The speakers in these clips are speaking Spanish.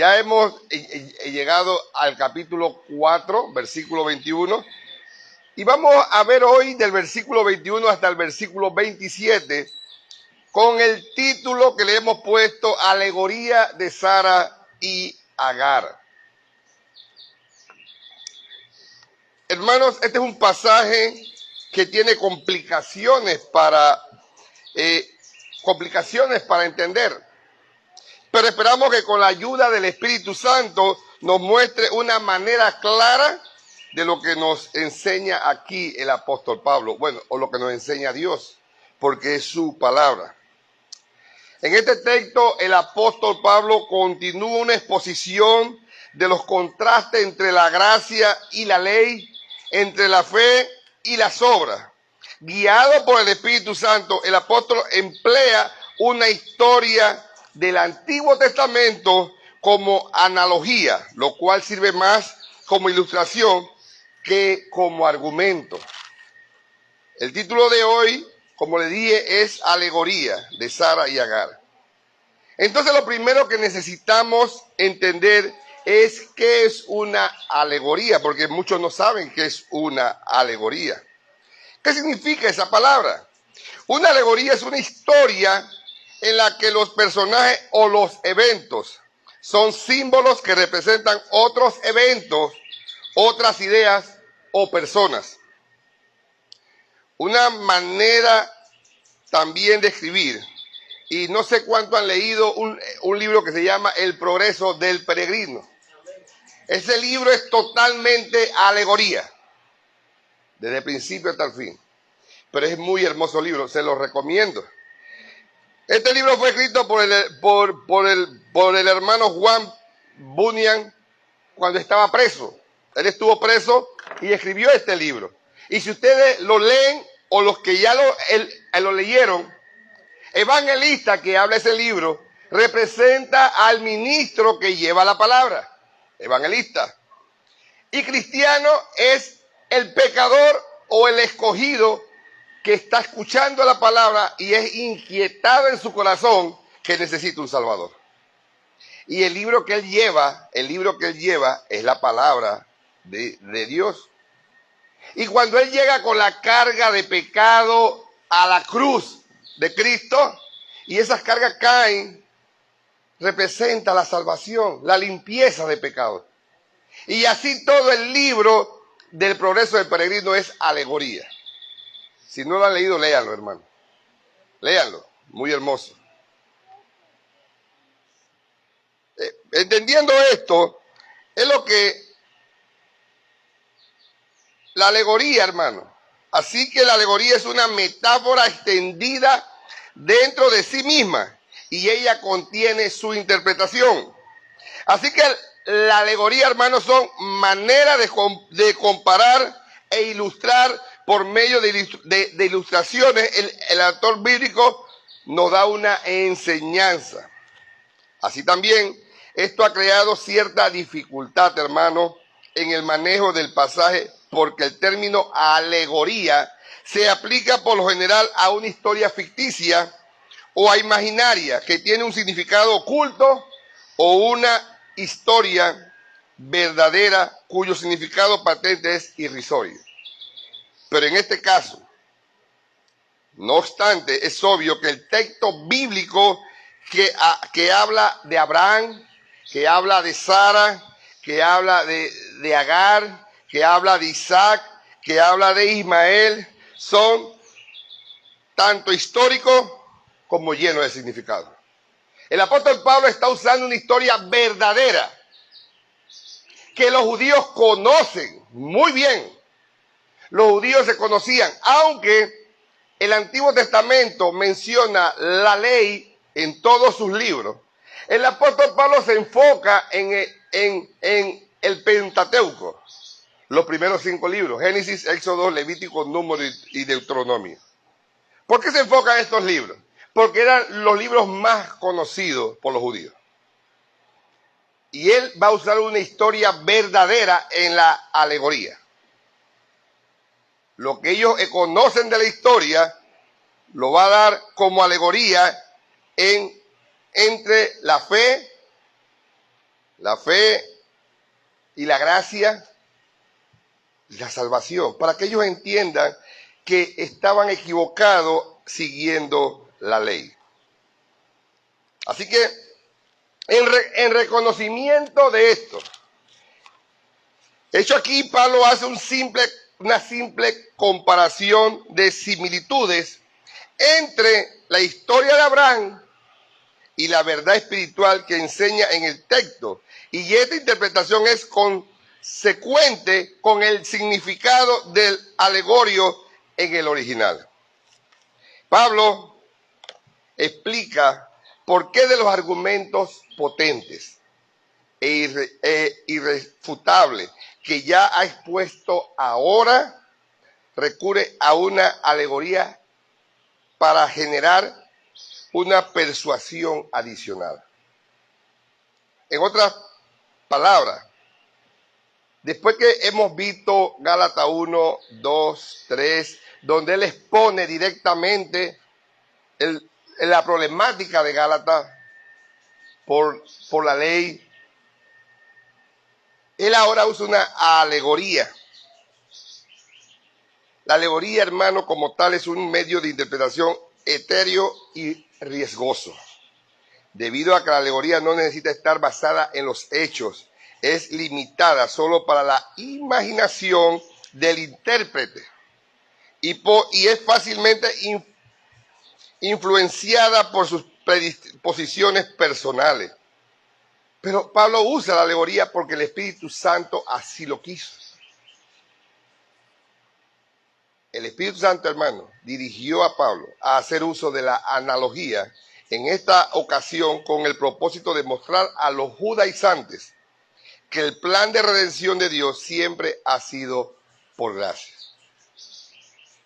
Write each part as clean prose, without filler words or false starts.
Ya hemos llegado al capítulo 4, versículo 21. Y vamos a ver hoy del versículo 21 hasta el versículo 27 con el título que le hemos puesto Alegoría de Sara y Agar. Hermanos, este es un pasaje que tiene complicaciones para entender. Pero esperamos que con la ayuda del Espíritu Santo nos muestre una manera clara de lo que nos enseña aquí el apóstol Pablo. Bueno, o lo que nos enseña Dios, porque es su palabra. En este texto, el apóstol Pablo continúa una exposición de los contrastes entre la gracia y la ley, entre la fe y las obras. Guiado por el Espíritu Santo, el apóstol emplea una historia del Antiguo Testamento como analogía, lo cual sirve más como ilustración que como argumento. El título de hoy, como le dije, es Alegoría de Sara y Agar. Entonces lo primero que necesitamos entender es qué es una alegoría, porque muchos no saben qué es una alegoría. ¿Qué significa esa palabra? Una alegoría es una historia en la que los personajes o los eventos son símbolos que representan otros eventos, otras ideas o personas. Una manera también de escribir, y no sé cuánto han leído un libro que se llama El progreso del peregrino. Ese libro es totalmente alegoría, desde el principio hasta el fin. Pero es muy hermoso libro, se lo recomiendo. Este libro fue escrito por el hermano Juan Bunyan cuando estaba preso. Él estuvo preso y escribió este libro. Y si ustedes lo leen, o los que ya lo leyeron, evangelista que habla ese libro representa al ministro que lleva la palabra, evangelista. Y cristiano es el pecador o el escogido que está escuchando la palabra y es inquietado en su corazón que necesita un Salvador. Y el libro que él lleva es la palabra de Dios. Y cuando él llega con la carga de pecado a la cruz de Cristo, y esas cargas caen, representa la salvación, la limpieza de pecado. Y así todo el libro del progreso del peregrino es alegoría. Si no lo han leído, léanlo, hermano. Léanlo, muy hermoso. Entendiendo esto, es lo que la alegoría, hermano. Así que la alegoría es una metáfora extendida dentro de sí misma y ella contiene su interpretación. Así que la alegoría, hermanos, son maneras de comparar e ilustrar por medio de ilustraciones. El autor bíblico nos da una enseñanza. Así también, esto ha creado cierta dificultad, hermano, en el manejo del pasaje, porque el término alegoría se aplica por lo general a una historia ficticia o a imaginaria que tiene un significado oculto o una historia verdadera cuyo significado patente es irrisorio. Pero en este caso, no obstante, es obvio que el texto bíblico que habla de Abraham, que habla de Sara, que habla de Agar, que habla de Isaac, que habla de Ismael, son tanto históricos como llenos de significado. El apóstol Pablo está usando una historia verdadera que los judíos conocen muy bien. Los judíos se conocían, aunque el Antiguo Testamento menciona la ley en todos sus libros. El apóstol Pablo se enfoca en el Pentateuco, los primeros 5 libros, Génesis, Éxodo, Levítico, Número y Deuteronomio. ¿Por qué se enfoca en estos libros? Porque eran los libros más conocidos por los judíos. Y él va a usar una historia verdadera en la alegoría. Lo que ellos conocen de la historia lo va a dar como alegoría entre la fe la fe y la gracia y la salvación, para que ellos entiendan que estaban equivocados siguiendo la ley. Así que, en reconocimiento de esto, hecho aquí, Pablo hace una simple comparación de similitudes entre la historia de Abraham y la verdad espiritual que enseña en el texto. Y esta interpretación es consecuente con el significado del alegorio en el original. Pablo explica por qué de los argumentos potentes e irrefutables que ya ha expuesto ahora, recurre a una alegoría para generar una persuasión adicional. En otras palabras, después que hemos visto Gálatas 1, 2, 3, donde él expone directamente la problemática de Gálatas por la ley, él ahora usa una alegoría. La alegoría, hermano, como tal, es un medio de interpretación etéreo y riesgoso, debido a que la alegoría no necesita estar basada en los hechos, es limitada solo para la imaginación del intérprete y es fácilmente influenciada por sus predisposiciones personales. Pero Pablo usa la alegoría porque el Espíritu Santo así lo quiso. El Espíritu Santo, hermano, dirigió a Pablo a hacer uso de la analogía en esta ocasión con el propósito de mostrar a los judaizantes que el plan de redención de Dios siempre ha sido por gracia.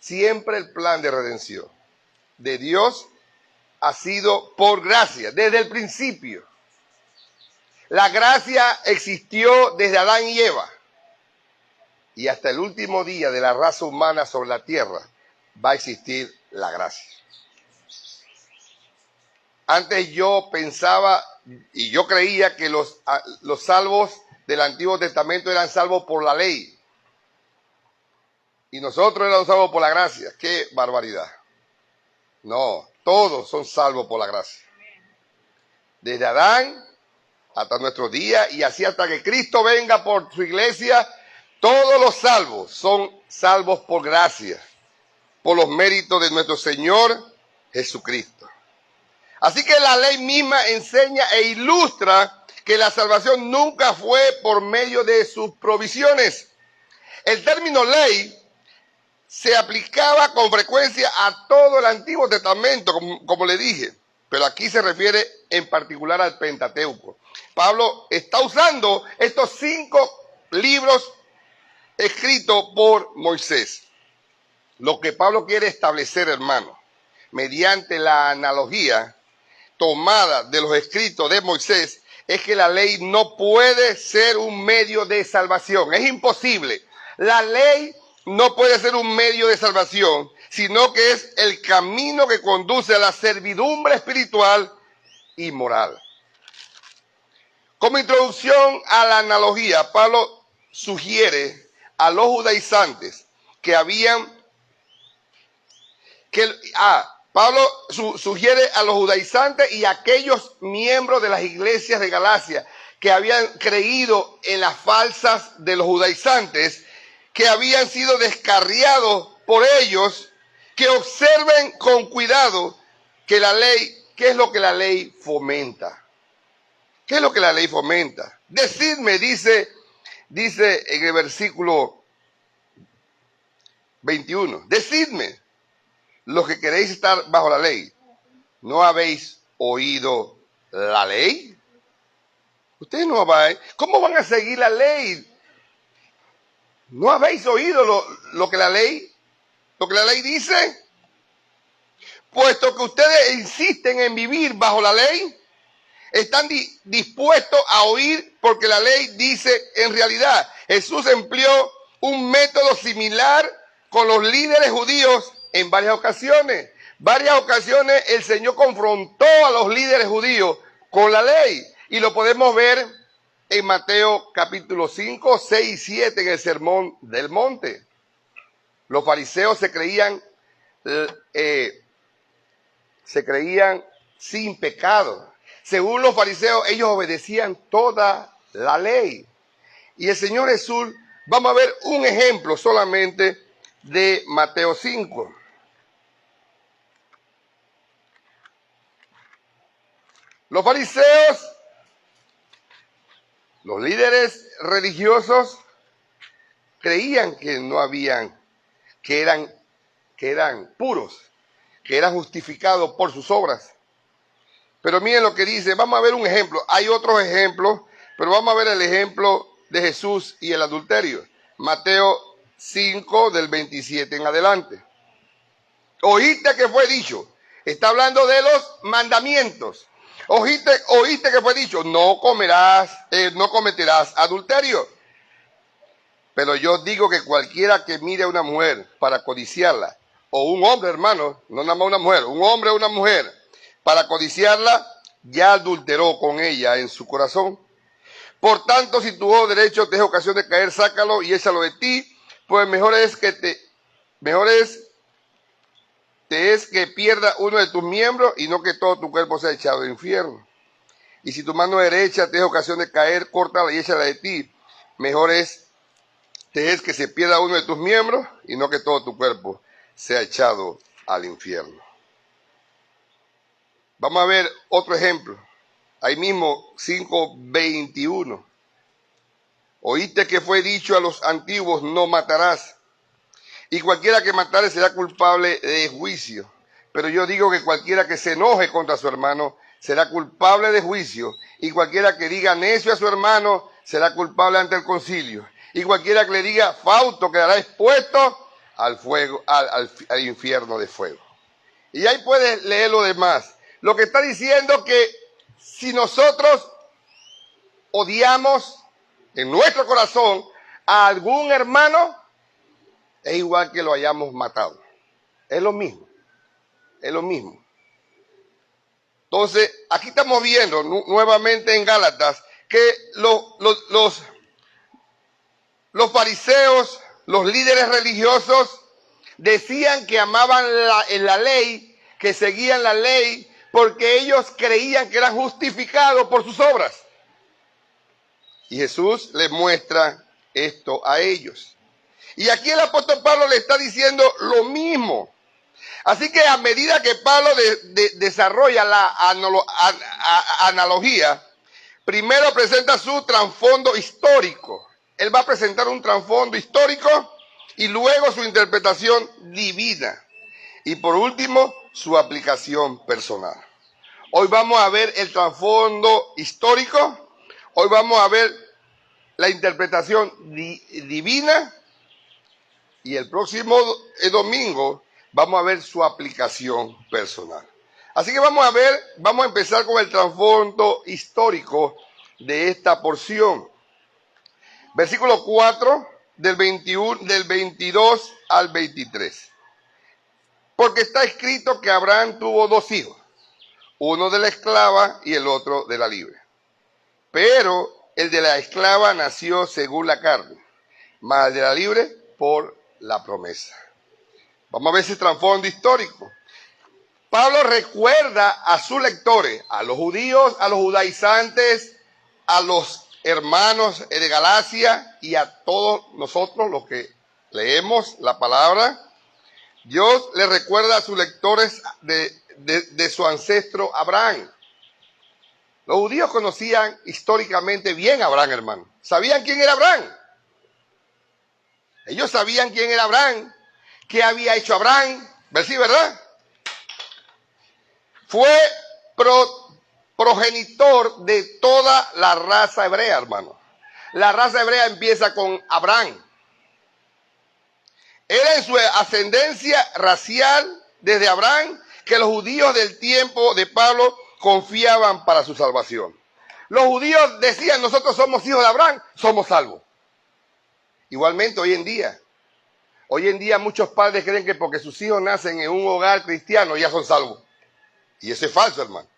Siempre el plan de redención de Dios ha sido por gracia, desde el principio. La gracia existió desde Adán y Eva. Y hasta el último día de la raza humana sobre la tierra va a existir la gracia. Antes yo pensaba y yo creía que los salvos del Antiguo Testamento eran salvos por la ley. Y nosotros éramos salvos por la gracia. ¡Qué barbaridad! No, todos son salvos por la gracia. Desde Adán hasta nuestros días y así hasta que Cristo venga por su iglesia, todos los salvos son salvos por gracia, por los méritos de nuestro Señor Jesucristo. Así que la ley misma enseña e ilustra que la salvación nunca fue por medio de sus provisiones. El término ley se aplicaba con frecuencia a todo el Antiguo Testamento, como le dije, pero aquí se refiere en particular al Pentateuco. Pablo está usando estos 5 libros escritos por Moisés. Lo que Pablo quiere establecer, hermano, mediante la analogía tomada de los escritos de Moisés, es que la ley no puede ser un medio de salvación. Es imposible. La ley no puede ser un medio de salvación, sino que es el camino que conduce a la servidumbre espiritual y moral. Como introducción a la analogía, Pablo sugiere a los judaizantes Pablo sugiere a los judaizantes y a aquellos miembros de las iglesias de Galacia que habían creído en las falsas de los judaizantes, que habían sido descarriados por ellos, que observen con cuidado que la ley, ¿qué es lo que la ley fomenta? ¿Qué es lo que la ley fomenta? Decidme, dice en el versículo 21, decidme, los que queréis estar bajo la ley, ¿no habéis oído la ley? Ustedes no van, ¿cómo van a seguir la ley? ¿No habéis oído lo que la ley dice? Puesto que ustedes insisten en vivir bajo la ley, están dispuestos a oír porque la ley dice en realidad. Jesús empleó un método similar con los líderes judíos en varias ocasiones. Varias ocasiones el Señor confrontó a los líderes judíos con la ley. Y lo podemos ver en Mateo capítulo 5, 6 y 7 en el Sermón del Monte. Los fariseos se creían sin pecado. Según los fariseos, ellos obedecían toda la ley. Y el Señor Jesús, vamos a ver un ejemplo solamente de Mateo 5. Los fariseos, los líderes religiosos, creían que no habían, que eran puros, que eran justificados por sus obras. Pero miren lo que dice, vamos a ver un ejemplo. Hay otros ejemplos, pero vamos a ver el ejemplo de Jesús y el adulterio. Mateo 5, del 27 en adelante. Oíste que fue dicho, está hablando de los mandamientos. Oíste que fue dicho, no cometerás adulterio. Pero yo digo que cualquiera que mire a una mujer para codiciarla, o un hombre, hermano, no nada más una mujer, un hombre o una mujer, para codiciarla, ya adulteró con ella en su corazón. Por tanto, si tu ojo derecho te es ocasión de caer, sácalo y échalo de ti, pues mejor es que pierda uno de tus miembros y no que todo tu cuerpo sea echado al infierno. Y si tu mano derecha te es ocasión de caer, córtala y échala de ti. Mejor te es que se pierda uno de tus miembros y no que todo tu cuerpo sea echado al infierno. Vamos a ver otro ejemplo. Ahí mismo, 5:21. Oíste que fue dicho a los antiguos, no matarás. Y cualquiera que matare será culpable de juicio. Pero yo digo que cualquiera que se enoje contra su hermano será culpable de juicio. Y cualquiera que diga necio a su hermano será culpable ante el concilio. Y cualquiera que le diga fausto quedará expuesto al fuego, al infierno de fuego. Y ahí puedes leer lo demás. Lo que está diciendo que si nosotros odiamos en nuestro corazón a algún hermano, es igual que lo hayamos matado. Es lo mismo. Es lo mismo. Entonces, aquí estamos viendo nuevamente en Gálatas que los fariseos, los líderes religiosos, decían que amaban la ley, que seguían la ley, porque ellos creían que eran justificados por sus obras. Y Jesús les muestra esto a ellos. Y aquí el apóstol Pablo le está diciendo lo mismo. Así que a medida que Pablo desarrolla la analogía, primero presenta su trasfondo histórico. Él va a presentar un trasfondo histórico y luego su interpretación divina. Y por último, su aplicación personal. Hoy vamos a ver el trasfondo histórico. Hoy vamos a ver la interpretación divina. Y el próximo domingo vamos a ver su aplicación personal. Así que vamos a empezar con el trasfondo histórico de esta porción. Versículo 4 del 22 al 23. Porque está escrito que Abraham tuvo dos hijos, uno de la esclava y el otro de la libre. Pero el de la esclava nació según la carne, mas el de la libre por la promesa. Vamos a ver ese trasfondo histórico. Pablo recuerda a sus lectores, a los judíos, a los judaizantes, a los hermanos de Galacia y a todos nosotros los que leemos la palabra. Dios le recuerda a sus lectores de su ancestro Abraham. Los judíos conocían históricamente bien a Abraham, hermano. ¿Sabían quién era Abraham? Ellos sabían quién era Abraham, qué había hecho Abraham, ¿verdad? Fue progenitor de toda la raza hebrea, hermano. La raza hebrea empieza con Abraham. Era en su ascendencia racial desde Abraham que los judíos del tiempo de Pablo confiaban para su salvación. Los judíos decían, nosotros somos hijos de Abraham, somos salvos. Igualmente hoy en día muchos padres creen que porque sus hijos nacen en un hogar cristiano ya son salvos. Y eso es falso, hermano.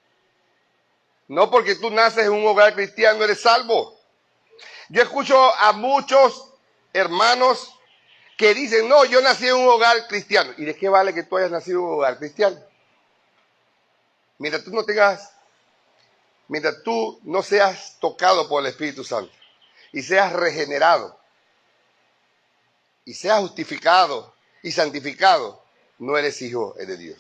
No porque tú naces en un hogar cristiano eres salvo. Yo escucho a muchos hermanos que dicen, no, yo nací en un hogar cristiano. ¿Y de qué vale que tú hayas nacido en un hogar cristiano? Mientras tú no seas tocado por el Espíritu Santo y seas regenerado y seas justificado y santificado, no eres hijo de Dios.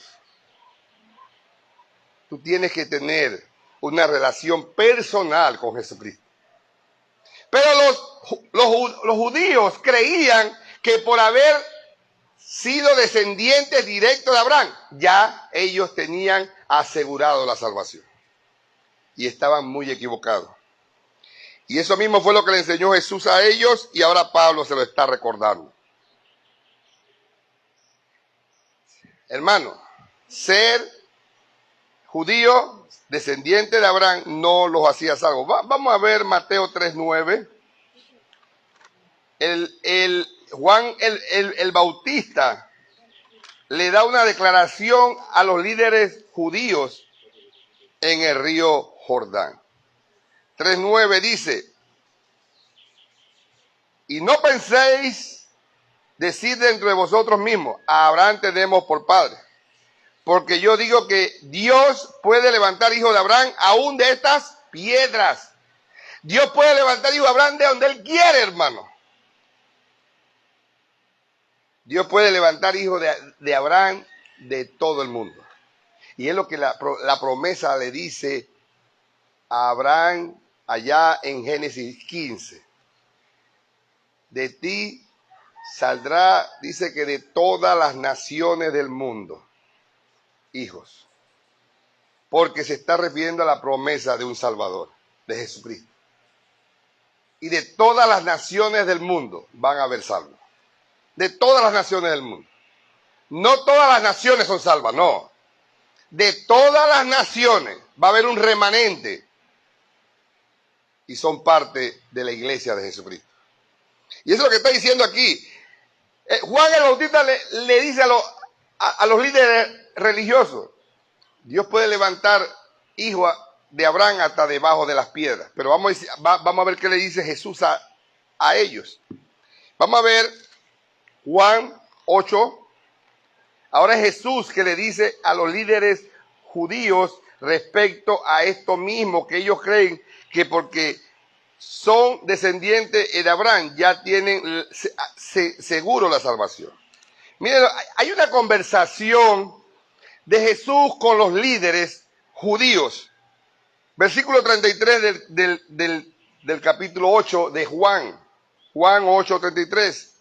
Tú tienes que tener una relación personal con Jesucristo. Pero los judíos creían que por haber sido descendientes directos de Abraham, ya ellos tenían asegurado la salvación. Y estaban muy equivocados. Y eso mismo fue lo que le enseñó Jesús a ellos y ahora Pablo se lo está recordando. Hermano, ser judío, descendiente de Abraham, no los hacía salvos. Vamos a ver Mateo 3:9. Juan el Bautista le da una declaración a los líderes judíos en el río Jordán. 3:9 dice, y no penséis decir dentro de vosotros mismos, a Abraham tenemos por padre. Porque yo digo que Dios puede levantar hijos de Abraham aún de estas piedras. Dios puede levantar hijos de Abraham de donde Él quiere, hermano. Dios puede levantar hijos de Abraham de todo el mundo. Y es lo que la promesa le dice a Abraham allá en Génesis 15. De ti saldrá, dice que de todas las naciones del mundo, hijos. Porque se está refiriendo a la promesa de un Salvador, de Jesucristo. Y de todas las naciones del mundo van a haber salvos. De todas las naciones del mundo. No todas las naciones son salvas, no. De todas las naciones va a haber un remanente. Y son parte de la iglesia de Jesucristo. Y eso es lo que está diciendo aquí. Juan el Bautista le dice a los líderes religiosos, Dios puede levantar hijos de Abraham hasta debajo de las piedras. Pero vamos a ver qué le dice Jesús a ellos. Vamos a ver Juan 8. Ahora es Jesús que le dice a los líderes judíos respecto a esto mismo, que ellos creen que porque son descendientes de Abraham ya tienen seguro la salvación. Miren, hay una conversación de Jesús con los líderes judíos. Versículo 33 del capítulo 8 de Juan. Juan 8:33.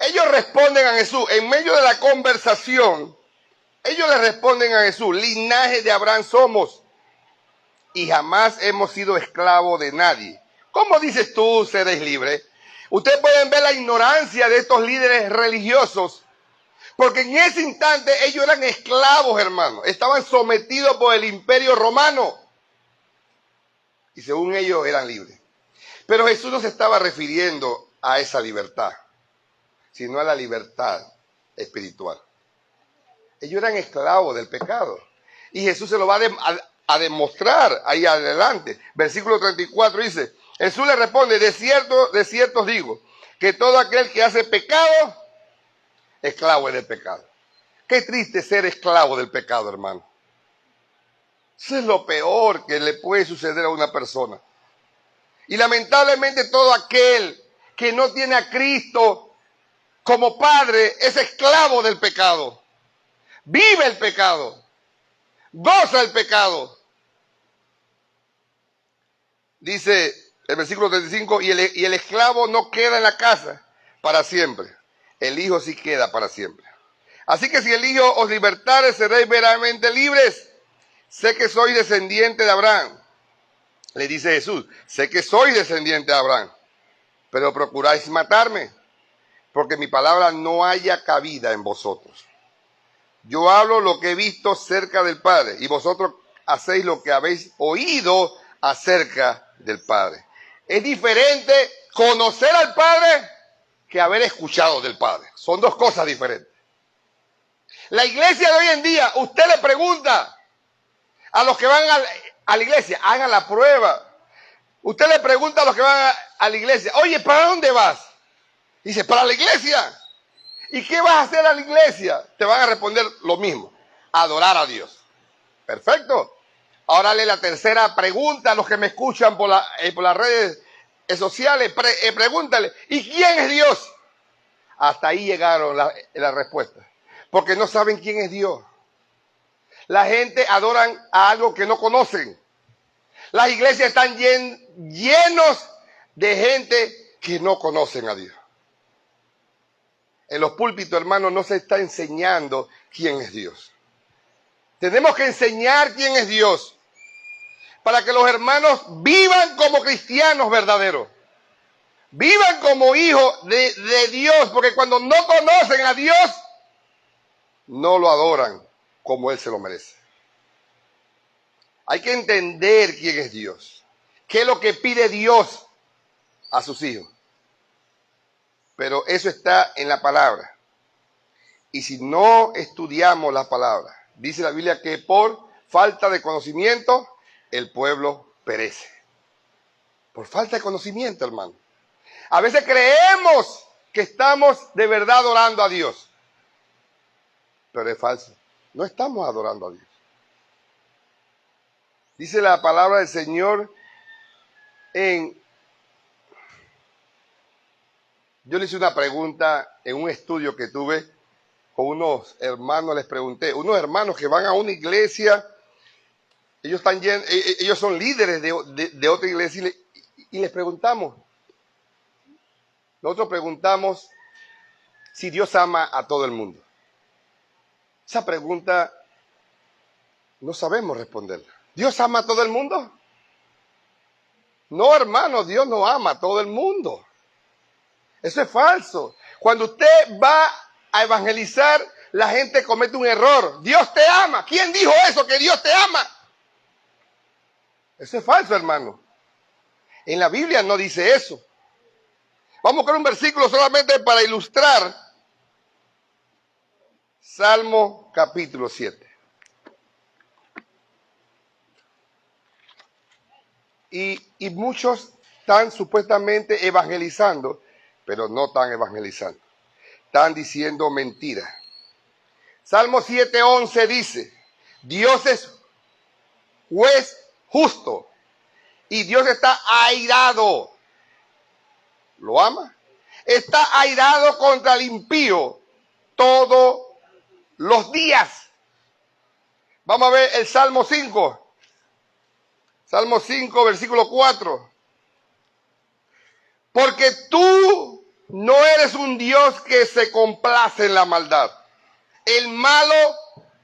Ellos responden a Jesús, en medio de la conversación, ellos le responden a Jesús, linaje de Abraham somos y jamás hemos sido esclavos de nadie. ¿Cómo dices tú seréis libres? Ustedes pueden ver la ignorancia de estos líderes religiosos, porque en ese instante ellos eran esclavos, hermanos, estaban sometidos por el imperio romano y según ellos eran libres. Pero Jesús no se estaba refiriendo a esa libertad, sino a la libertad espiritual. Ellos eran esclavos del pecado. Y Jesús se lo va a demostrar ahí adelante. Versículo 34 dice, Jesús le responde, de cierto os digo, que todo aquel que hace pecado, esclavo es del pecado. Qué triste ser esclavo del pecado, hermano. Eso es lo peor que le puede suceder a una persona. Y lamentablemente todo aquel que no tiene a Cristo como Padre es esclavo del pecado. Vive el pecado. Goza el pecado. Dice el versículo 35, y el esclavo no queda en la casa para siempre. El Hijo sí queda para siempre. Así que si el Hijo os libertare, seréis verdaderamente libres. Sé que soy descendiente de Abraham. Le dice Jesús, sé que soy descendiente de Abraham, pero procuráis matarme, porque mi palabra no haya cabida en vosotros. Yo hablo lo que he visto cerca del Padre, y vosotros hacéis lo que habéis oído acerca del Padre. Es diferente conocer al Padre que haber escuchado del Padre. Son dos cosas diferentes. La iglesia de hoy en día, usted le pregunta a los que van a la iglesia, hagan la prueba. Usted le pregunta a los que van a la iglesia, oye, ¿para dónde vas? Dice, para la iglesia. ¿Y qué vas a hacer a la iglesia? Te van a responder lo mismo, adorar a Dios. Perfecto. Ahora lee la tercera pregunta a los que me escuchan por las redes sociales. Pregúntale, ¿y quién es Dios? Hasta ahí llegaron las respuestas. Porque no saben quién es Dios. La gente adoran a algo que no conocen. Las iglesias están llenos de gente que no conocen a Dios. En los púlpitos, hermanos, no se está enseñando quién es Dios. Tenemos que enseñar quién es Dios para que los hermanos vivan como cristianos verdaderos. Vivan como hijos de Dios, porque cuando no conocen a Dios, no lo adoran como Él se lo merece. Hay que entender quién es Dios. ¿Qué es lo que pide Dios a sus hijos? Pero eso está en la palabra. Y si no estudiamos la palabra, dice la Biblia que por falta de conocimiento el pueblo perece. Por falta de conocimiento, hermano. A veces creemos que estamos de verdad adorando a Dios. Pero es falso. No estamos adorando a Dios. Dice la palabra del Señor Yo le hice una pregunta en un estudio que tuve con unos hermanos, les pregunté, unos hermanos que van a una iglesia, ellos son líderes de otra iglesia y les preguntamos, nosotros preguntamos si Dios ama a todo el mundo. Esa pregunta no sabemos responderla. ¿Dios ama a todo el mundo? No, hermano, Dios no ama a todo el mundo. Eso es falso. Cuando usted va a evangelizar, la gente comete un error. Dios te ama. ¿Quién dijo eso, que Dios te ama? Eso es falso, hermano. En la Biblia no dice eso. Vamos con un versículo solamente para ilustrar. Salmo capítulo 7. Y muchos están supuestamente evangelizando, pero no están evangelizando. Están diciendo mentiras. Salmo 7:11 dice, Dios es juez justo y Dios está airado. ¿Lo ama? Está airado contra el impío todos los días. Vamos a ver el Salmo 5. Salmo 5, versículo 4. Porque tú no eres un Dios que se complace en la maldad. El malo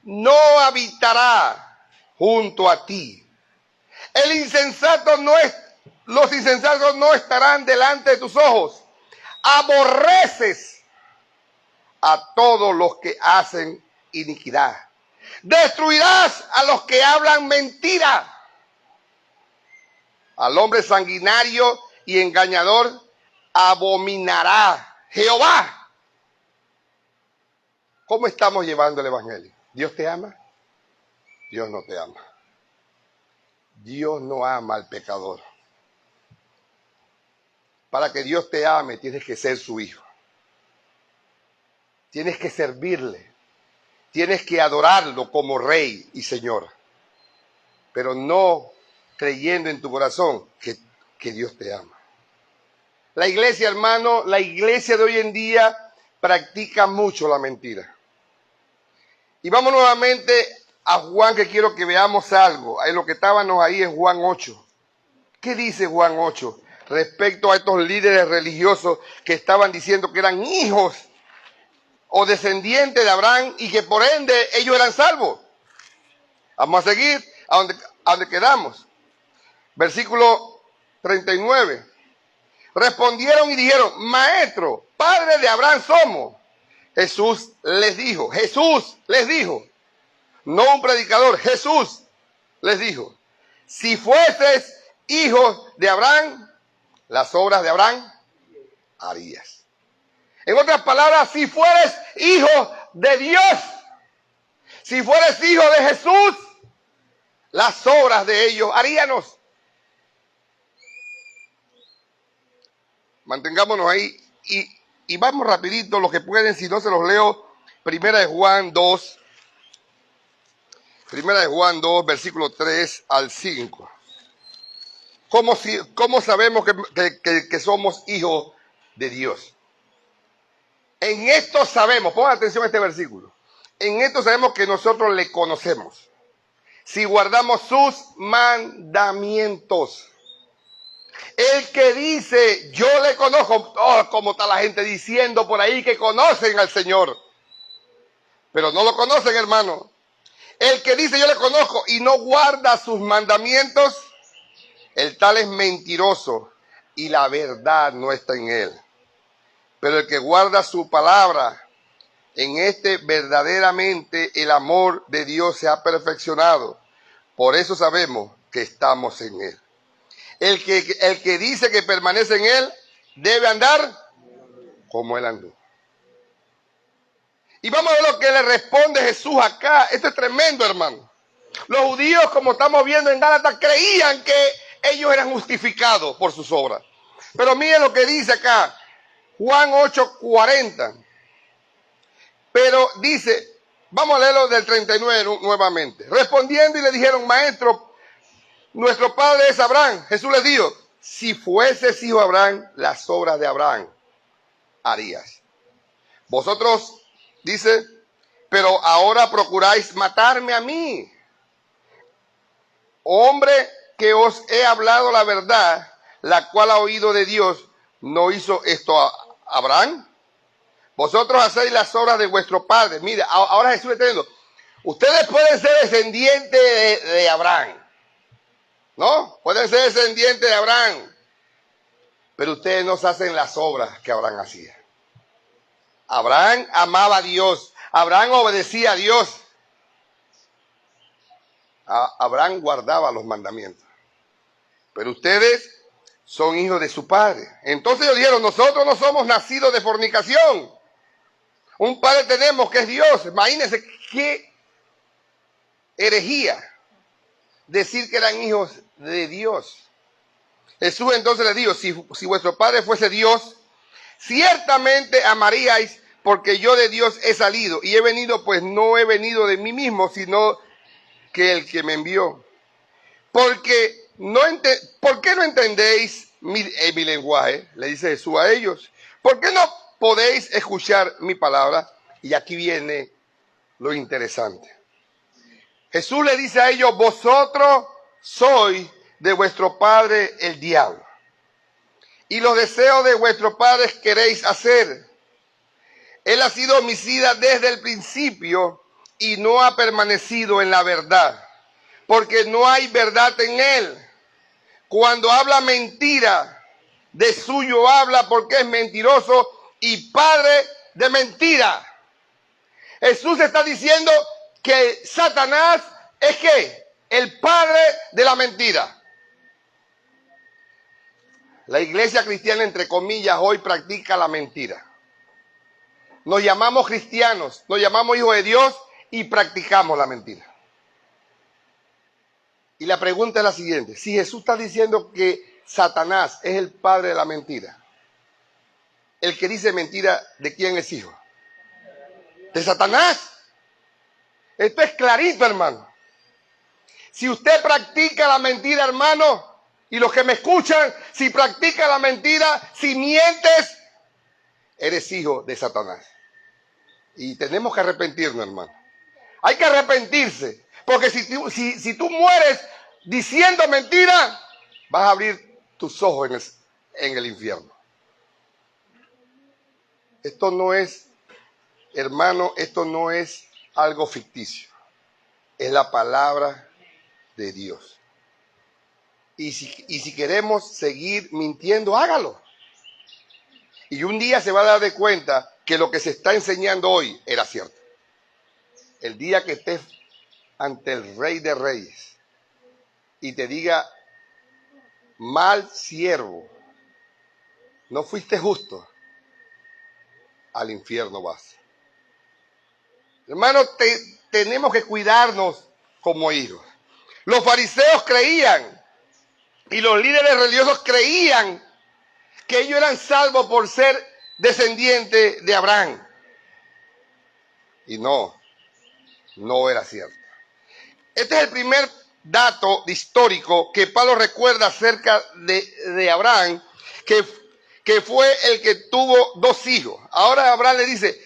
no habitará junto a ti. Los insensatos no estarán delante de tus ojos. Aborreces a todos los que hacen iniquidad. Destruirás a los que hablan mentira. Al hombre sanguinario y engañador abominará Jehová. ¿Cómo estamos llevando el evangelio? ¿Dios te ama? Dios no te ama. Dios no ama al pecador. Para que Dios te ame, tienes que ser su hijo. Tienes que servirle. Tienes que adorarlo como rey y señor. Pero no creyendo en tu corazón que Dios te ama. La iglesia, hermano, la iglesia de hoy en día practica mucho la mentira. Y vamos nuevamente a Juan, que quiero que veamos algo. En lo que estábamos ahí en Juan 8. ¿Qué dice Juan 8 respecto a estos líderes religiosos que estaban diciendo que eran hijos o descendientes de Abraham y que por ende ellos eran salvos? Vamos a seguir a donde quedamos. Versículo 39. Respondieron y dijeron, maestro, padre de Abraham somos. Jesús les dijo, no un predicador, Jesús les dijo, si fueses hijos de Abraham, las obras de Abraham harías. En otras palabras, si fueres hijo de Dios, si fueres hijo de Jesús, las obras de ellos haríamos. Mantengámonos ahí y vamos rapidito, los que pueden, si no se los leo. Primera de Juan 2, versículo 3 al 5. ¿Cómo sabemos que somos hijos de Dios? En esto sabemos, pongan atención a este versículo. En esto sabemos que nosotros le conocemos, si guardamos sus mandamientos. El que dice, yo le conozco, como está la gente diciendo por ahí que conocen al Señor, pero no lo conocen, hermano. El que dice, yo le conozco y no guarda sus mandamientos, el tal es mentiroso y la verdad no está en él. Pero el que guarda su palabra, en este verdaderamente el amor de Dios se ha perfeccionado. Por eso sabemos que estamos en él. El que dice que permanece en él debe andar como él andó. Y vamos a ver lo que le responde Jesús acá. Esto es tremendo, hermano. Los judíos, como estamos viendo en Gálatas, creían que ellos eran justificados por sus obras. Pero miren lo que dice acá, Juan 8:40. Pero dice, vamos a leerlo del 39 nuevamente. Respondiendo y le dijeron, maestro, nuestro padre es Abraham. Jesús les dijo, si fueses hijo de Abraham, las obras de Abraham harías. Vosotros, dice, pero ahora procuráis matarme a mí, hombre que os he hablado la verdad, la cual ha oído de Dios. ¿No hizo esto a Abraham? Vosotros hacéis las obras de vuestro padre. Mira, ahora Jesús está diciendo, ustedes pueden ser descendientes de Abraham, ¿no? Pueden ser descendientes de Abraham, pero ustedes no hacen las obras que Abraham hacía. Abraham amaba a Dios, Abraham obedecía a Dios, Abraham guardaba los mandamientos, pero ustedes son hijos de su padre. Entonces ellos dijeron, nosotros no somos nacidos de fornicación. Un padre tenemos que es Dios. Imagínense qué herejía decir que eran hijos de Dios. Jesús entonces les dijo, si vuestro padre fuese Dios, ciertamente amaríais, porque yo de Dios he salido y he venido, pues no he venido de mí mismo, sino que el que me envió. ¿Por qué no entendéis mi lenguaje? Le dice Jesús a ellos. ¿Por qué no podéis escuchar mi palabra? Y aquí viene lo interesante. Jesús le dice a ellos, vosotros sois de vuestro padre el diablo, y los deseos de vuestros padres queréis hacer. Él ha sido homicida desde el principio y no ha permanecido en la verdad, porque no hay verdad en él. Cuando habla mentira, de suyo habla porque es mentiroso y padre de mentira. Jesús está diciendo que Satanás es ¿qué? El padre de la mentira. La iglesia cristiana, entre comillas, hoy practica la mentira. Nos llamamos cristianos, nos llamamos hijos de Dios y practicamos la mentira. Y la pregunta es la siguiente. Si Jesús está diciendo que Satanás es el padre de la mentira, el que dice mentira, ¿de quién es hijo? ¿De Satanás? Esto es clarito, hermano. Si usted practica la mentira, hermano, y los que me escuchan, si practica la mentira, si mientes, eres hijo de Satanás. Y tenemos que arrepentirnos, hermano. Hay que arrepentirse. Porque si tú mueres diciendo mentira, vas a abrir tus ojos en el infierno. Esto no es, hermano, esto no es algo ficticio. Es la palabra de Dios. Y si queremos seguir mintiendo, hágalo. Y un día se va a dar de cuenta que lo que se está enseñando hoy era cierto. El día que estés ante el Rey de Reyes y te diga, mal siervo, no fuiste justo, al infierno vas. Hermanos, tenemos que cuidarnos como hijos. Los fariseos creían y los líderes religiosos creían que ellos eran salvos por ser descendientes de Abraham. Y no era cierto. Este es el primer dato histórico que Pablo recuerda acerca de Abraham, que fue el que tuvo 2 hijos. Ahora Abraham le dice,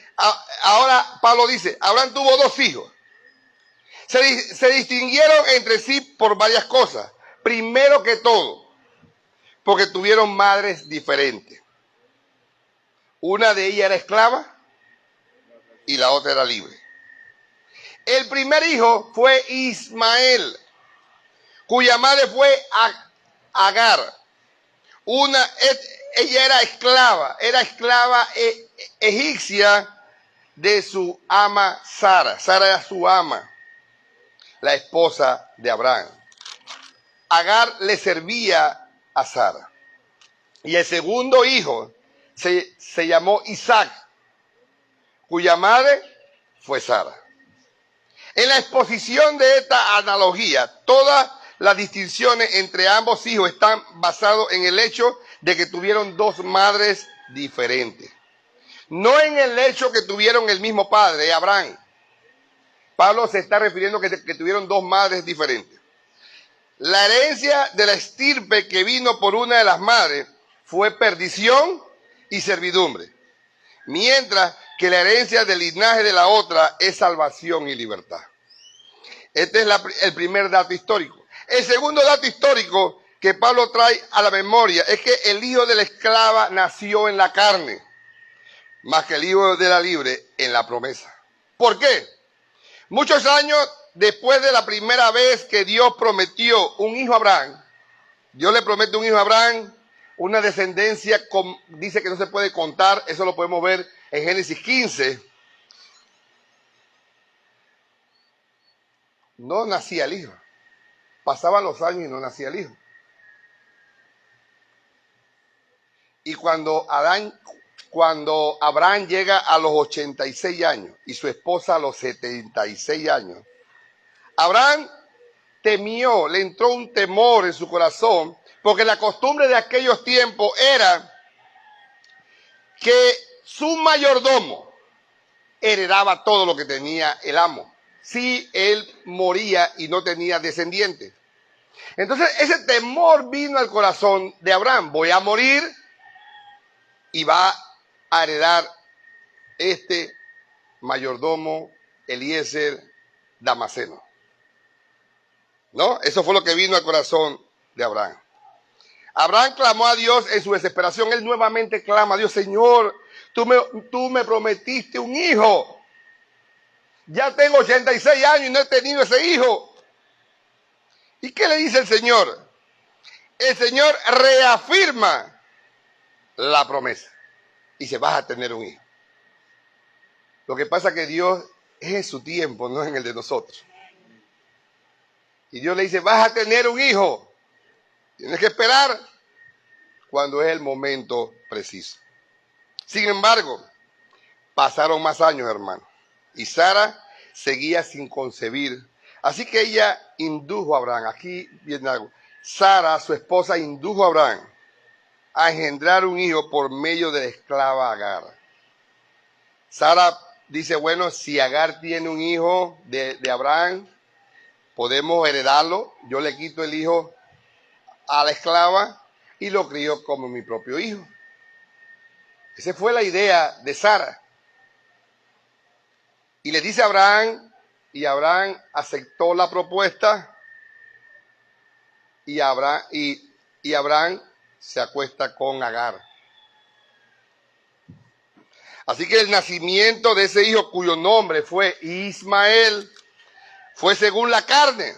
ahora Pablo dice, Abraham tuvo 2 hijos. Se distinguieron entre sí por varias cosas. Primero que todo, porque tuvieron madres diferentes. Una de ellas era esclava y la otra era libre. El primer hijo fue Ismael, cuya madre fue Agar. Ella era esclava egipcia de su ama Sara. Sara era su ama, la esposa de Abraham. Agar le servía a Sara. Y el segundo hijo se llamó Isaac, cuya madre fue Sara. En la exposición de esta analogía, todas las distinciones entre ambos hijos están basadas en el hecho de que tuvieron 2 madres diferentes. No en el hecho que tuvieron el mismo padre, Abraham. Pablo se está refiriendo que tuvieron 2 madres diferentes. La herencia de la estirpe que vino por una de las madres fue perdición y servidumbre, mientras que la herencia del linaje de la otra es salvación y libertad. Este es el primer dato histórico. El segundo dato histórico que Pablo trae a la memoria es que el hijo de la esclava nació en la carne, más que el hijo de la libre en la promesa. ¿Por qué? Muchos años después de la primera vez que Dios prometió un hijo a Abraham, Dios le promete un hijo a Abraham, una descendencia, dice que no se puede contar, eso lo podemos ver en Génesis 15. No nacía el hijo. Pasaban los años y no nacía el hijo. Y cuando Abraham llega a los 86 años y su esposa a los 76 años, Abraham temió, le entró un temor en su corazón, porque la costumbre de aquellos tiempos era que su mayordomo heredaba todo lo que tenía el amo, si él moría y no tenía descendientes. Entonces ese temor vino al corazón de Abraham: voy a morir y va a heredar este mayordomo Eliezer Damaseno. ¿No? Eso fue lo que vino al corazón de Abraham. Abraham clamó a Dios en su desesperación. Él nuevamente clama a Dios: Señor, tú me prometiste un hijo. Ya tengo 86 años y no he tenido ese hijo. ¿Y qué le dice el Señor? El Señor reafirma la promesa. Dice: vas a tener un hijo. Lo que pasa es que Dios es en su tiempo, no en el de nosotros. Y Dios le dice: vas a tener un hijo. Tienes que esperar cuando es el momento preciso. Sin embargo, pasaron más años, hermano, y Sara seguía sin concebir. Así que ella indujo a Abraham. Aquí viene algo. Sara, su esposa, indujo a Abraham a engendrar un hijo por medio de la esclava Agar. Sara dice: bueno, si Agar tiene un hijo de Abraham, podemos heredarlo. Yo le quito el hijo a la esclava y lo crío como mi propio hijo. Esa fue la idea de Sara. Y le dice a Abraham, y Abraham aceptó la propuesta, y Abraham se acuesta con Agar. Así que el nacimiento de ese hijo, cuyo nombre fue Ismael, fue según la carne,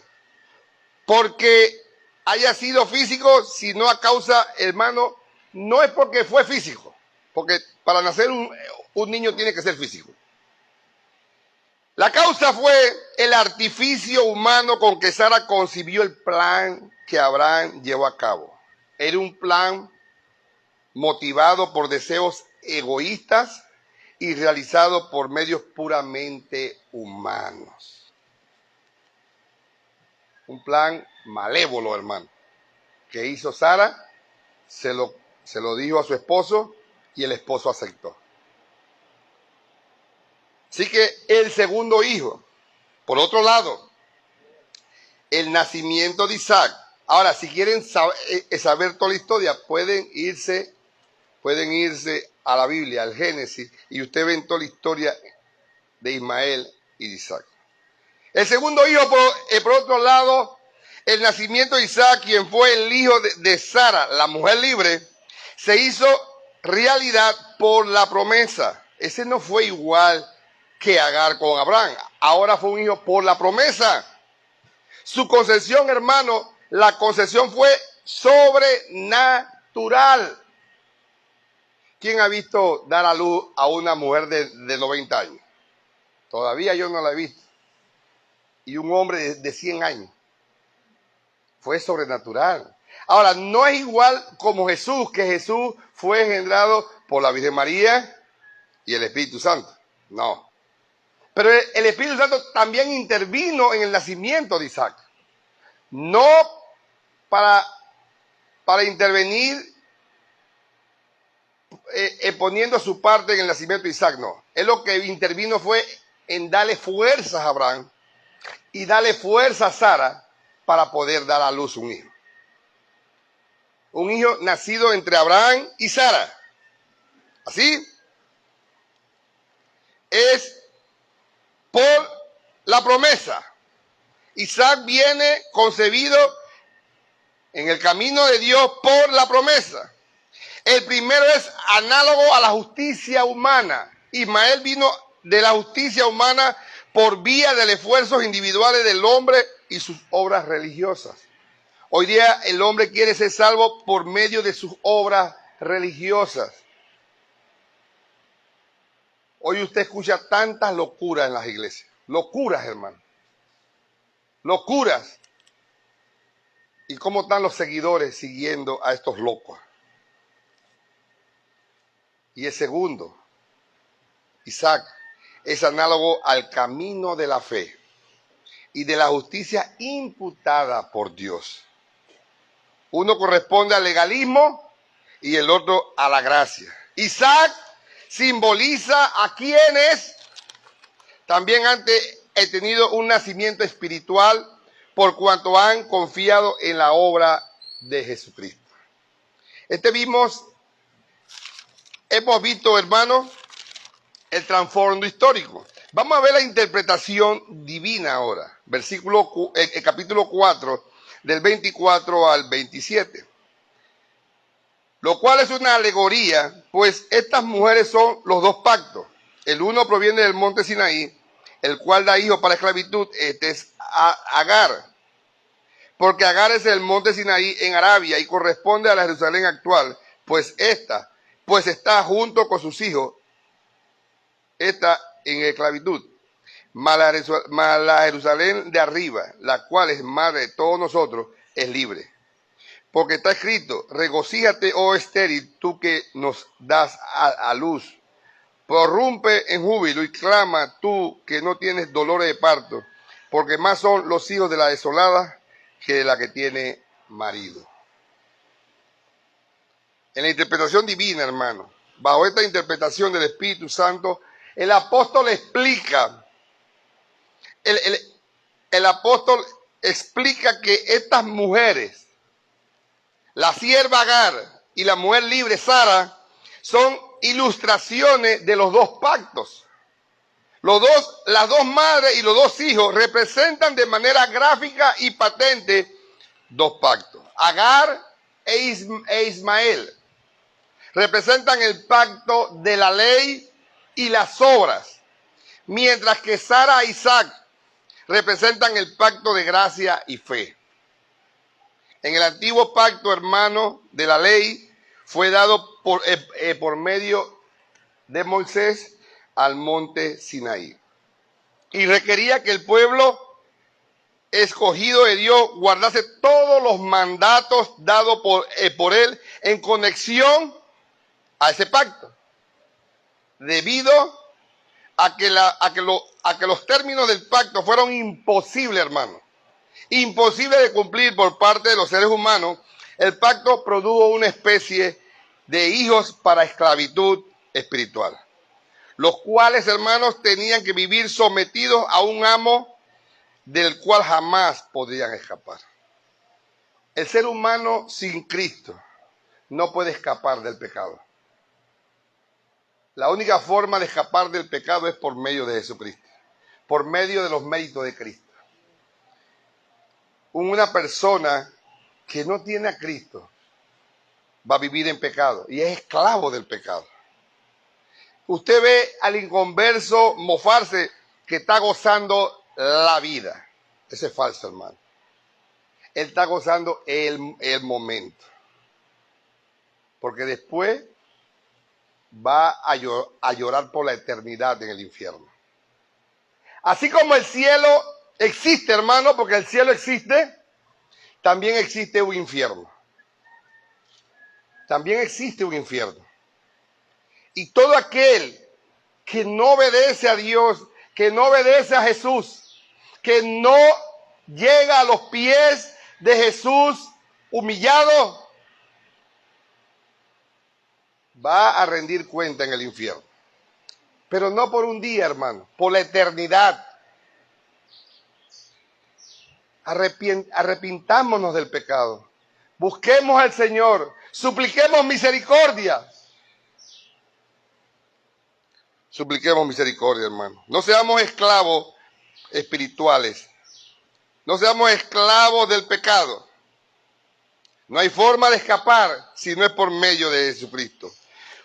porque haya sido físico, sino a causa, hermano, no es porque fue físico, porque para nacer un niño tiene que ser físico. La causa fue el artificio humano con que Sara concibió el plan que Abraham llevó a cabo. Era un plan motivado por deseos egoístas y realizado por medios puramente humanos. Un plan malévolo, hermano, que hizo Sara, se lo Se lo dijo a su esposo y el esposo aceptó. Así que el segundo hijo, por otro lado, el nacimiento de Isaac. Ahora, si quieren saber toda la historia, pueden irse a la Biblia, al Génesis, y usted ven toda la historia de Ismael y de Isaac. El segundo hijo, por otro lado, el nacimiento de Isaac, quien fue el hijo de Sara, la mujer libre, se hizo realidad por la promesa. Ese no fue igual que Agar con Abraham. Ahora fue un hijo por la promesa. Su concepción, hermano, la concepción fue sobrenatural. ¿Quién ha visto dar a luz a una mujer de 90 años? Todavía yo no la he visto. Y un hombre de 100 años. Fue sobrenatural. Ahora, no es igual como Jesús, que Jesús fue engendrado por la Virgen María y el Espíritu Santo. No. Pero el Espíritu Santo también intervino en el nacimiento de Isaac. No para intervenir poniendo su parte en el nacimiento de Isaac, no. Él lo que intervino fue en darle fuerzas a Abraham y darle fuerza a Sara para poder dar a luz un hijo. Un hijo nacido entre Abraham y Sara. ¿Así? Es por la promesa. Isaac viene concebido en el camino de Dios por la promesa. El primero es análogo a la justicia humana. Ismael vino de la justicia humana por vía de los esfuerzos individuales del hombre y sus obras religiosas. Hoy día el hombre quiere ser salvo por medio de sus obras religiosas. Hoy usted escucha tantas locuras en las iglesias. Locuras, hermano. Locuras. ¿Y cómo están los seguidores siguiendo a estos locos? Y el segundo, Isaac, es análogo al camino de la fe y de la justicia imputada por Dios. Uno corresponde al legalismo y el otro a la gracia. Isaac simboliza a quienes también antes he tenido un nacimiento espiritual por cuanto han confiado en la obra de Jesucristo. Hemos visto, hermanos, el trasfondo histórico. Vamos a ver la interpretación divina ahora. El capítulo 4, del 24 al 27. Lo cual es una alegoría, pues estas mujeres son los dos pactos. El uno proviene del monte Sinaí, el cual da hijos para esclavitud. Este es Agar. Porque Agar es el monte Sinaí en Arabia y corresponde a la Jerusalén actual, pues está junto con sus hijos, está en esclavitud. Mas la Jerusalén de arriba, la cual es madre de todos nosotros, es libre. Porque está escrito, regocíjate, oh estéril, tú que nos das a luz. Prorrumpe en júbilo y clama tú que no tienes dolores de parto, porque más son los hijos de la desolada que de la que tiene marido. En la interpretación divina, hermano, bajo esta interpretación del Espíritu Santo, el apóstol explica, el apóstol explica que estas mujeres, la sierva Agar y la mujer libre Sara, son ilustraciones de los dos pactos. Las dos madres y los dos hijos representan de manera gráfica y patente dos pactos. Agar e Ismael representan el pacto de la ley y las obras, mientras que Sara e Isaac representan el pacto de gracia y fe. En el antiguo pacto, hermano, de la ley fue dado por medio de Moisés al monte Sinaí. Y requería que el pueblo escogido de Dios guardase todos los mandatos dados por él en conexión a ese pacto. Debido a que los términos del pacto fueron imposibles, hermano. Imposible de cumplir por parte de los seres humanos, el pacto produjo una especie de hijos para esclavitud espiritual, los cuales, hermanos, tenían que vivir sometidos a un amo del cual jamás podrían escapar. El ser humano sin Cristo no puede escapar del pecado. La única forma de escapar del pecado es por medio de Jesucristo, por medio de los méritos de Cristo. Una persona que no tiene a Cristo va a vivir en pecado y es esclavo del pecado. Usted ve al inconverso mofarse que está gozando la vida. Eso es falso, hermano. Él está gozando el momento. Porque después va a llorar por la eternidad en el infierno. Así como el cielo existe, hermano, porque el cielo existe, también existe un infierno. También existe un infierno. Y todo aquel que no obedece a Dios, que no obedece a Jesús, que no llega a los pies de Jesús humillado, va a rendir cuenta en el infierno. Pero no por un día, hermano, por la eternidad. Arrepintámonos del pecado. Busquemos al Señor. Supliquemos misericordia. Supliquemos misericordia, hermano. No seamos esclavos espirituales. No seamos esclavos del pecado. No hay forma de escapar si no es por medio de Jesucristo.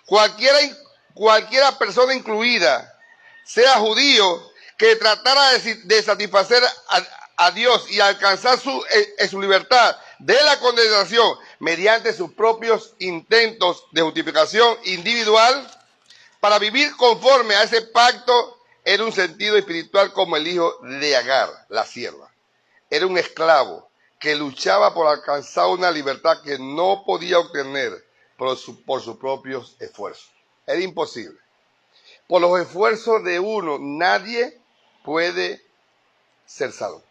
Cualquiera persona incluida, sea judío, que tratara de satisfacer a Dios y alcanzar su libertad de la condenación mediante sus propios intentos de justificación individual, para vivir conforme a ese pacto, era un sentido espiritual como el hijo de Agar, la sierva. Era un esclavo que luchaba por alcanzar una libertad que no podía obtener por sus propios esfuerzos. Era imposible. Por los esfuerzos de uno, nadie puede ser salvo.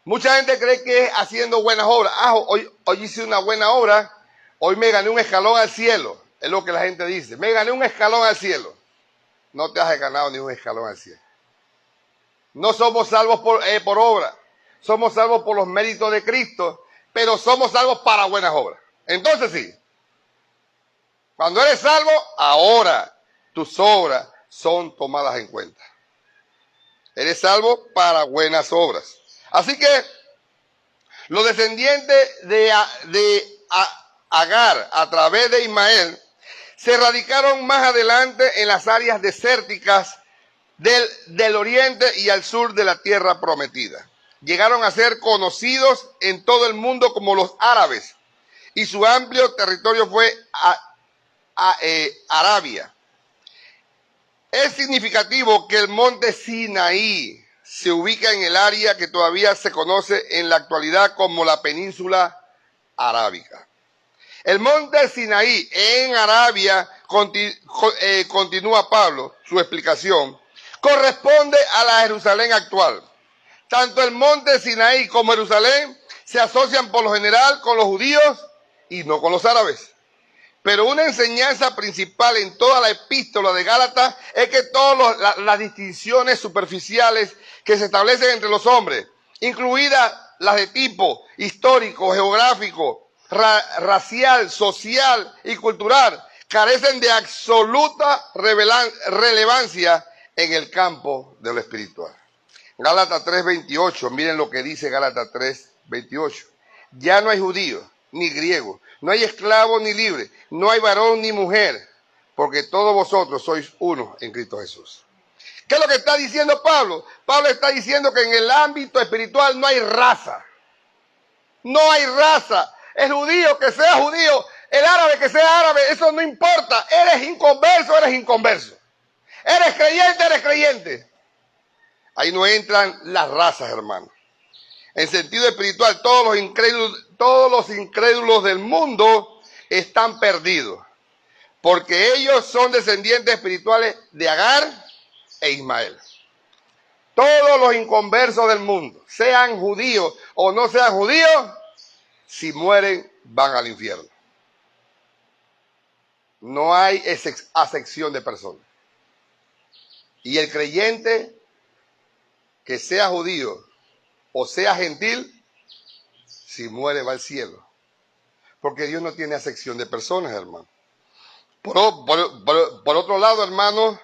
Mucha gente cree que es haciendo buenas obras. Hoy hice una buena obra, hoy me gané un escalón al cielo. Es lo que la gente dice. Me gané un escalón al cielo. No te has ganado ni un escalón al cielo. No somos salvos por obra. Somos salvos por los méritos de Cristo, pero somos salvos para buenas obras. Entonces sí. Cuando eres salvo, ahora tus obras son tomadas en cuenta. Eres salvo para buenas obras. Así que los descendientes de Agar a través de Ismael se radicaron más adelante en las áreas desérticas del oriente y al sur de la tierra prometida. Llegaron a ser conocidos en todo el mundo como los árabes y su amplio territorio fue Arabia. Es significativo que el monte Sinaí se ubica en el área que todavía se conoce en la actualidad como la península arábica. El monte Sinaí en Arabia, continúa Pablo su explicación, corresponde a la Jerusalén actual. Tanto el monte Sinaí como Jerusalén se asocian por lo general con los judíos y no con los árabes. Pero una enseñanza principal en toda la epístola de Gálatas es que todas las distinciones superficiales que se establecen entre los hombres, incluidas las de tipo histórico, geográfico, racial, social y cultural, carecen de absoluta relevancia en el campo de lo espiritual. Gálatas 3:28, miren lo que dice Gálatas 3:28. Ya no hay judío ni griego, no hay esclavo ni libre, no hay varón ni mujer, porque todos vosotros sois uno en Cristo Jesús. ¿Qué es lo que está diciendo Pablo? Pablo está diciendo que en el ámbito espiritual no hay raza. No hay raza. El judío que sea judío, el árabe que sea árabe, eso no importa. Eres inconverso, eres inconverso. Eres creyente, eres creyente. Ahí no entran las razas, hermano. En sentido espiritual, todos los incrédulos del mundo están perdidos, porque ellos son descendientes espirituales de Agar e Ismael. Todos los inconversos del mundo, sean judíos o no sean judíos, si mueren van al infierno. No hay acepción de personas. Y el creyente, que sea judío o sea gentil, si muere va al cielo. Porque Dios no tiene acepción de personas, hermano. Por otro lado, hermanos,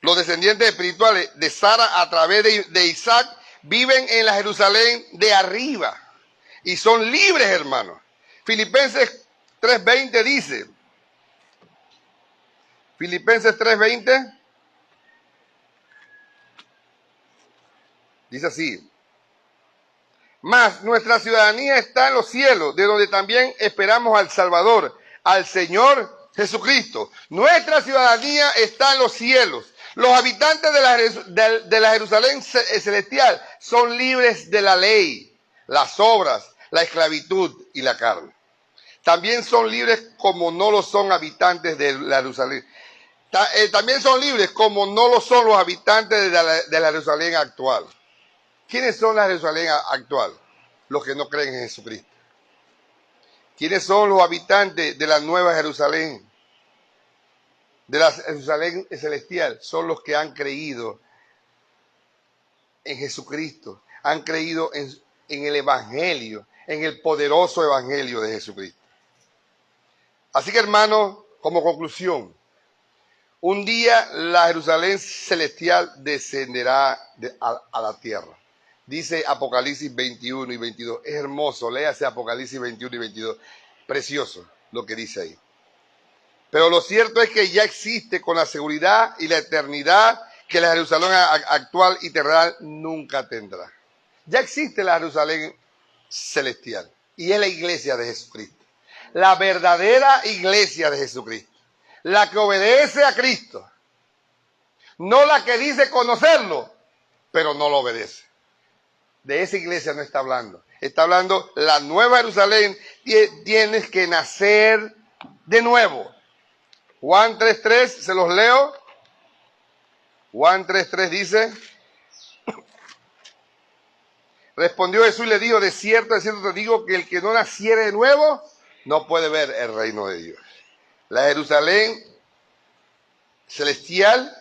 los descendientes espirituales de Sara a través de Isaac viven en la Jerusalén de arriba y son libres, hermanos. Filipenses 3:20 dice, Filipenses 3:20 dice así: mas nuestra ciudadanía está en los cielos, de donde también esperamos al Salvador, al Señor Jesucristo. Nuestra ciudadanía está en los cielos. Los habitantes de la Jerusalén celestial son libres de la ley, las obras, la esclavitud y la carne. También son libres como no lo son habitantes de la Jerusalén. También son libres como no lo son los habitantes de la Jerusalén actual. ¿Quiénes son la Jerusalén actual? Los que no creen en Jesucristo. ¿Quiénes son los habitantes de la nueva Jerusalén? De la Jerusalén celestial. Son los que han creído en Jesucristo. Han creído en el Evangelio, en el poderoso Evangelio de Jesucristo. Así que, hermanos, como conclusión, un día la Jerusalén celestial descenderá a la tierra. Dice Apocalipsis 21 y 22. Es hermoso, léase Apocalipsis 21 y 22. Precioso lo que dice ahí. Pero lo cierto es que ya existe con la seguridad y la eternidad que la Jerusalén actual y terrenal nunca tendrá. Ya existe la Jerusalén celestial y es la iglesia de Jesucristo. La verdadera iglesia de Jesucristo. La que obedece a Cristo. No la que dice conocerlo, pero no lo obedece. De esa iglesia no está hablando. Está hablando la nueva Jerusalén. Tienes que nacer de nuevo. Juan 3:3, se los leo. Juan 3:3 dice: respondió Jesús y le dijo, de cierto te digo que el que no naciere de nuevo no puede ver el reino de Dios. La Jerusalén celestial,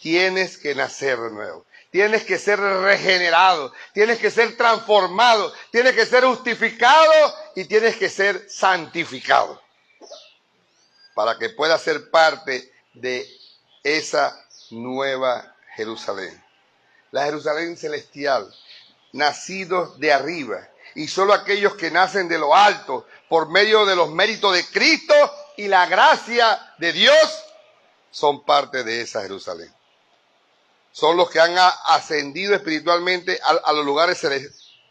tienes que nacer de nuevo. Tienes que ser regenerado, tienes que ser transformado, tienes que ser justificado y tienes que ser santificado para que puedas ser parte de esa nueva Jerusalén. La Jerusalén celestial, nacidos de arriba, y solo aquellos que nacen de lo alto por medio de los méritos de Cristo y la gracia de Dios son parte de esa Jerusalén. Son los que han ascendido espiritualmente a los lugares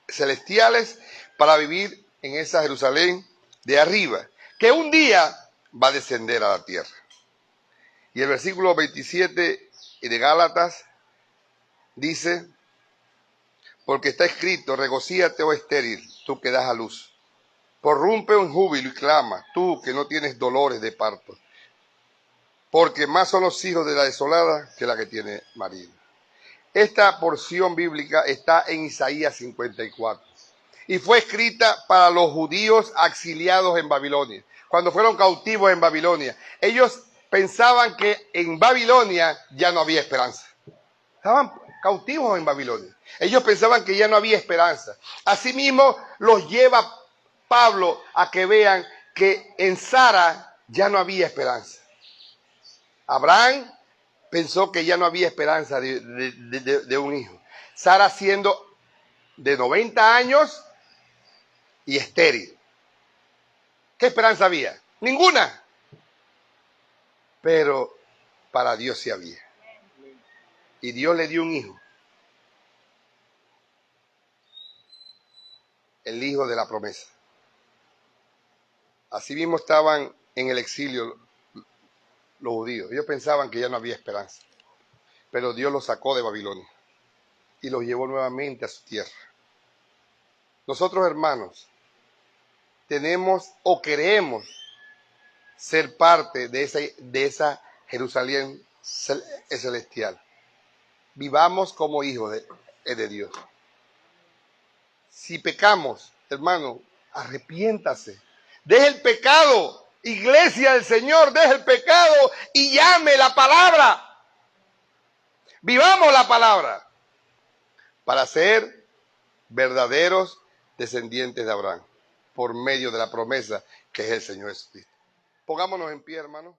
celestiales para vivir en esa Jerusalén de arriba, que un día va a descender a la tierra. Y el versículo 27 de Gálatas dice, porque está escrito, regocíate, oh estéril, tú que das a luz. Prorrumpe un júbilo y clama, tú que no tienes dolores de parto. Porque más son los hijos de la desolada que la que tiene marido. Esta porción bíblica está en Isaías 54 y fue escrita para los judíos exiliados en Babilonia, cuando fueron cautivos en Babilonia. Ellos pensaban que en Babilonia ya no había esperanza. Estaban cautivos en Babilonia. Ellos pensaban que ya no había esperanza. Asimismo, los lleva Pablo a que vean que en Sara ya no había esperanza. Abraham pensó que ya no había esperanza de un hijo. Sara siendo de 90 años y estéril. ¿Qué esperanza había? Ninguna. Pero para Dios sí había. Y Dios le dio un hijo. El hijo de la promesa. Así mismo estaban en el exilio los judíos. Ellos pensaban que ya no había esperanza. Pero Dios los sacó de Babilonia y los llevó nuevamente a su tierra. Nosotros, hermanos, tenemos o queremos ser parte de esa Jerusalén celestial. Vivamos como hijos de Dios. Si pecamos, hermano, arrepiéntase. Deje el pecado Iglesia del Señor, deje el pecado y llame la palabra. Vivamos la palabra para ser verdaderos descendientes de Abraham por medio de la promesa que es el Señor Jesucristo. Pongámonos en pie, hermano.